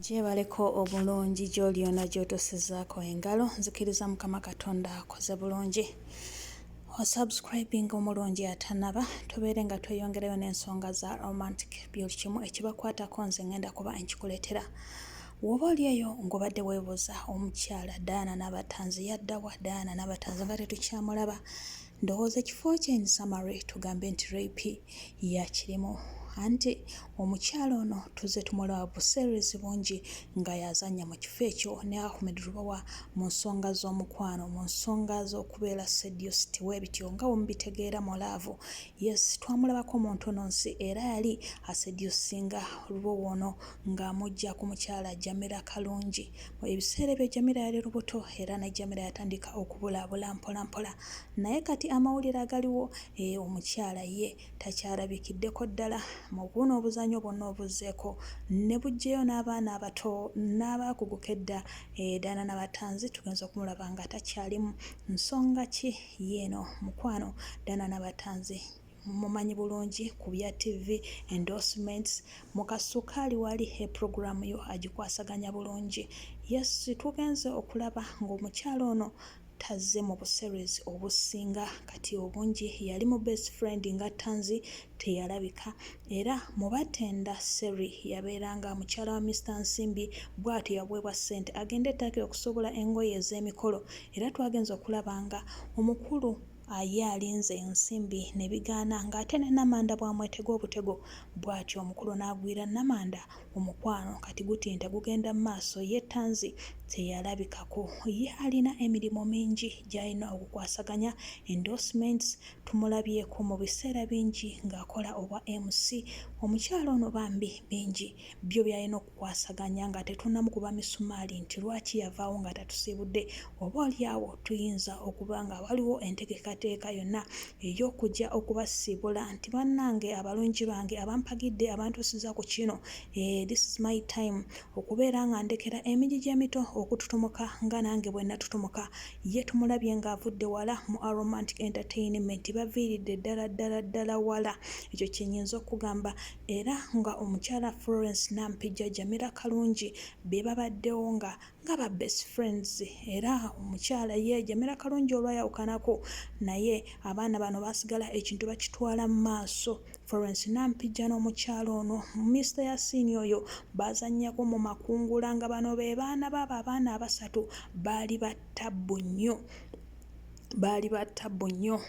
Gyebaleko obulungi gy'oli yonna gy'otosizzaako engalo, nzikiriza Mukama Katonda akoze bulungi. Osubscribing omulungi atanaba, tubeere nga tweyongerayo n'ensonga za Aromatic buli kimu ekibakwatako nze ngenda kuba nkikuleetera. Woba oli eyo ng'obadde weebuuza omukyala Diana Nabatanzi yaddawa? Diana Nabatanzi nga tetukyamulaba. Ndowooza ekifo kye in summary tugambe nti rape yakirimu. Anti omukyala ono tuze tumulaba buseerezi bungi nga yazannya mu kifo ekyo ne Ahmed Rubawa mu nsonga z'omukwano, mu nsonga z'okubeera seduced w'ebityo nga mubitegeera mu laavu. Yes, twamulabako mu ntononsi era yali aseducinga Rubawa ono ng'amugja ku mukyala Jamila Kalungi. Ebiseera ebyo Jamila yali lubuto era ne Jamila yatandika okubulaabula mpola mpola. Naye kati amawulire agaliwo omukyala ye takyalabikiddeko ddala. Mu buno obuzannyo bwonna obuzzeeko ne bugjeyo n'abaana abato n'abaakuguka edda. Diana Nabatanzi tugenza okumulaba nga takyalimu nsonga ki yeeno mukwano. Diana Nabatanzi mumanyi bulungi ku bya TV endorsements, mu kasukaali wali puroguramu yo agikwasaganya bulungi. Yes, tugenze okulaba ng'omukyala ono tazze mu buseerezi obusinga kati obungi. Yali mu best friend nga Tanzi teyalabika, era mu batenda Seri yabeeranga mukyala wa Mr. Nsimbi bw'atyo yabwebwa ssente agende ettake okusobola engoye ez'emikolo, era twagenza okulaba nga omukulu ye alinze Nsimbi ne bigaana ng'ate ne Namanda bw'amwetega obutego bw'atyo omukulu n'agwira Namanda omukwano kati gutinta gugenda mu maaso. Ye Tanzi teyalabikako, ye alina emirimu mingi gy'alina okukwasaganya endorsements. Tumulabyeko mu biseera bingi ng'akola obwa MC. Omukyala ono bambi bingi byo by'alina okukwasaganya nga tetunnamukuba misumaali nti lwaki yavaawo nga tatusiibudde. Oba oliawo tuyinza okuba nga waliwo enteekateeka yonna ey'okujja okubasiibula nti bannange abalungi bange abampagidde abantuusiza ku kino, this is my time okubeera nga ndekera emigi gy'emito okututumuka nga nange bwe natutumuka. Ye tumulabye ng'avudde wala mu Aromatic Entertainment, baviiridde ddala wala. Ekyo kyenyinza okugamba. Era nga omukyala Florence Nampijja Jamila Kalungi be babaddewo nga ba best friends. Era omukyala ye Jamila Kalungi olwayawukanako naye abaana bano basigala ekintu bakitwala mu maaso. Florence Nampijja n'omukyala ono Mr. Yasini oyo bazannyako mu makungula nga bano be baana baabo abaana abasatu baali battabbu nnyo.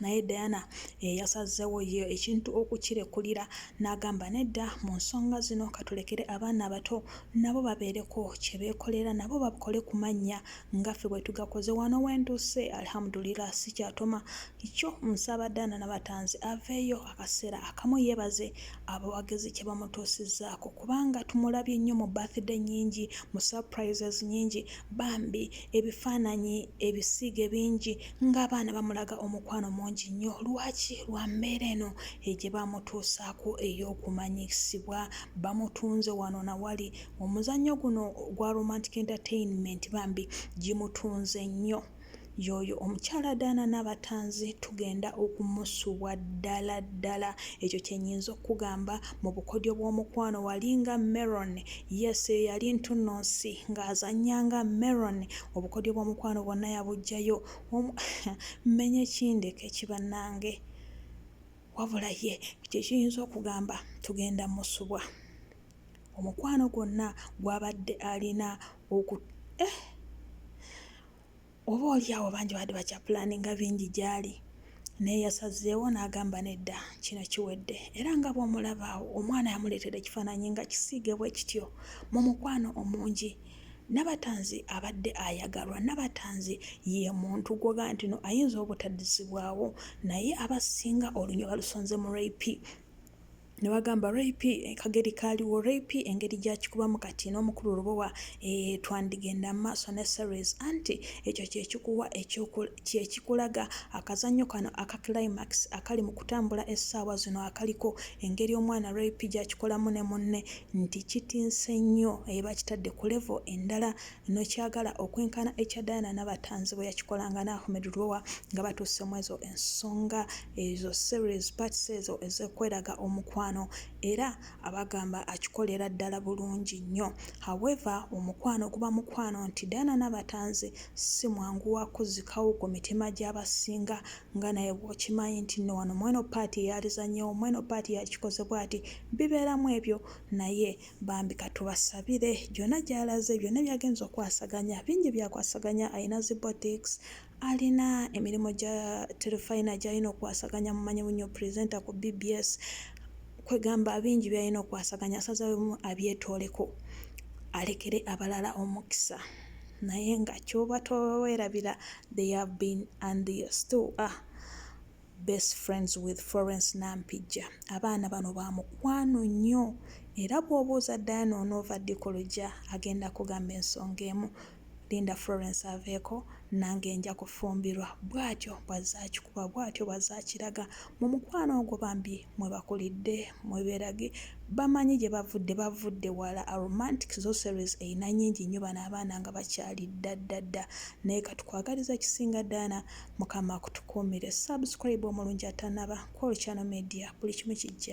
Naye Diana yasazeewo ye ekintu okukirekulira n'agamba nedda mu nsonga zino katulekere abaana abato nabo babeereko kye beekolera, nabo bakole ku mannya ngaffe bwe tugakoze. Wano wentuuse alhamdulillah sikyatoma. Kyo nsaba Diana Nabatanzi aveeyo akaseera akamu yeebaze abawagizi kye bamutuusizzaako, kubanga tumulabye nnyo mu birthday nnyingi, mu surprises nnyingi, bambi ebifaananyi ebisiige bingi ng'abaana bamulaga omukwano mungi nnyo. Lwaki? Lwa mbeera eno gye bamutuusaako ey'okumanyisibwa bamutunze wano na wali. Omuzannyo guno gwa Romantic Entertainment bambi gimutunze nnyo. Yoyo omukyala Diana Nabatanzi tugenda okumusubwa ddala. Ekyo kyenyinza okugamba. Mu bukodyo bw'omukwano walinga Meron. Yes, yali ntunnunsi ng'azannyanga Meron. Obukodyo bw'omukwano bwonna yabugjayo. Mmenye kindeke kibannange, wabula ye kyekiyinza okugamba tugenda musubwa. Omukwano gwonna gwabadde alina oba oliawo bangi badde bakyapulaninga bingi gy'ali, naye yasazeewo n'agamba nedda kino kiwedde. Era nga bw'omulabaawo omwana yamuleetera ekifaananyi nga kisiige bwe kityo mu mukwano omungi. Nabatanzi abadde ayagalwa. Nabatanzi ye muntu gwoga nti no ayinza obutaddizibwawo, naye abasinga olunnyo balusonze mu rape. Ne bagamba rape kageri kaaliwo, rape engeri gy'akikubamu kati n'omukulu Rubawa twandigenda mu maaso ne series. Anti ekyo kyekikulaga akazannyo kano aka climax akali mu kutambula essaawa zino akaliko engeri omwana rape gy'akikolamu ne munne nti kitinse nnyo, bakitadde ku level endala. Nokyagala okwenkana ekya Diana Nabatanzi bwe yakikolanga ne Ahmed Rubawa nga batuuse mu ezo ensonga ezo series parts ezo ezekweraga omukwano. mukwano era abagamba akikolera ddala bulungi nnyo. However, omukwano guba mukwano nti Diana Nabatanzi si mwangu wa kuzzikawo ku mitima gy'abasinga nga naye bw'okimanyi nti nno wano mweno paati yalizannyewo, mweno paati yakikoze bw'ati, bibeeramu ebyo naye bambi katubasabire gyonna gy'alaze byonna byagenza okwasaganya, bingi byakwasaganya, alina zi boutiques, alina emirimu gya terefayina gy'alina okwasaganya, mumanyi nnyo presenter ku BBS, kwegamba bingi by'alina okwasaganya, asazeewo abyetooleko alekere abalala omukisa. Naye nga ky'oba towerabira, they have been and they still are best friends with Florence Nampijja. Abaana bano ba mukwano nnyo era bw'obuuza Diana onoova ddi ku luggya agenda kugamba ensonga emu, linda Florence aveeko nange nja kufumbirwa. Bw'atyo bw'azaakikuba, bw'atyo bw'azaakiraga. Mu mukwano ogwo bambi mwe bakulidde, mwe beerage, bamanyi gye bavudde wala. Aromatic zo series eyina nnyingi nnyo bano abaana nga bakyali dda. Naye katukwagaliza ekisinga Diana, Mukama akutukuumire. Subscribe omulungi atannaba, Channel Media, buli kimu kijja.